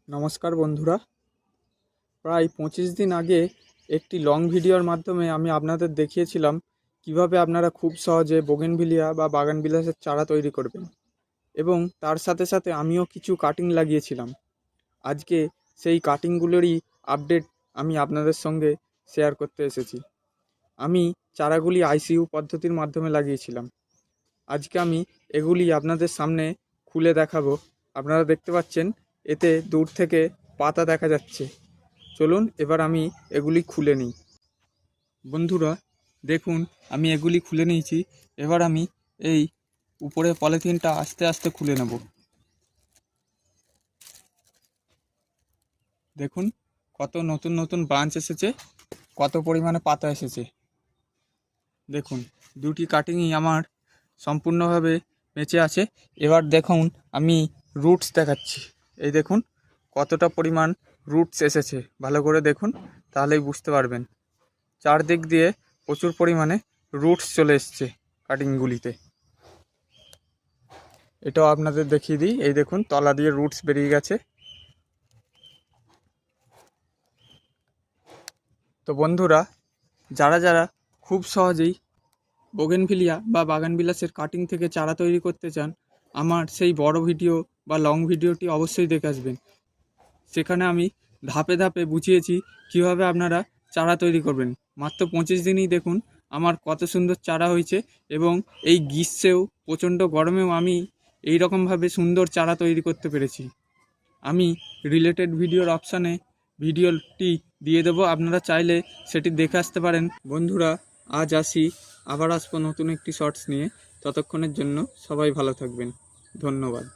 নমস্কার বন্ধুরা, প্রায় 25 দিন আগে একটি লং ভিডিওর মাধ্যমে আমি আপনাদের দেখিয়েছিলাম কিভাবে আপনারা খুব সহজে বোগেনভিলিয়া বা বাগানবিলাসের চারা তৈরি করবেন, এবং তার সাথে সাথে আমিও কিছু কাটিং লাগিয়েছিলাম। আজকে সেই কাটিংগুলোরই আপডেট আমি আপনাদের সঙ্গে শেয়ার করতে এসেছি। আমি চারাগুলি আইসিইউ পদ্ধতির মাধ্যমে লাগিয়েছিলাম। আজকে আমি এগুলি আপনাদের সামনে খুলে দেখাবো। আপনারা দেখতে পাচ্ছেন এতে দূর থেকে পাতা দেখা যাচ্ছে। চলুন এবার আমি এগুলি খুলে নিই। বন্ধুরা দেখুন, আমি এগুলি খুলে নিয়েছি। এবার আমি এই উপরে পলিথিনটা আস্তে আস্তে খুলে নেব। দেখুন কত নতুন নতুন ব্রাঞ্চ এসেছে, কত পরিমাণে পাতা এসেছে। দেখুন দুটি কাটিংই আমার সম্পূর্ণভাবে বেঁচে আছে। এবার দেখুন আমি রুটস দেখাচ্ছি। এই দেখুন কতটা পরিমাণ রুটস এসেছে, ভালো করে দেখুন তাহলেই বুঝতে পারবেন। চারদিক দিয়ে প্রচুর পরিমাণে রুটস চলে এসছে কাটিংগুলিতে। এটাও আপনাদের দেখিয়ে দিই। এই দেখুন তলা দিয়ে রুটস বেরিয়ে গেছে। তো বন্ধুরা, যারা যারা খুব সহজেই বোগেনভিলিয়া বা বাগানবিলাসের কাটিং থেকে চারা তৈরি করতে চান, আমার সেই বড় ভিডিও বা লং ভিডিওটি অবশ্যই দেখে আসবেন। সেখানে আমি ধাপে ধাপে বুঝিয়েছি কিভাবে আপনারা চারা তৈরি করবেন। মাত্র 25 দিনই দেখুন আমার কত সুন্দর চারা হয়েছে, এবং এই গ্রীষ্মেও প্রচণ্ড গরমেও আমি এই রকমভাবে সুন্দর চারা তৈরি করতে পেরেছি। আমি রিলেটেড ভিডিওর অপশানে ভিডিওটি দিয়ে দেবো, আপনারা চাইলে সেটি দেখে আসতে পারেন। বন্ধুরা আজ আসি, আবার আসবো নতুন একটি শর্টস নিয়ে। ততক্ষণের জন্য সবাই ভালো থাকবেন। ধন্যবাদ।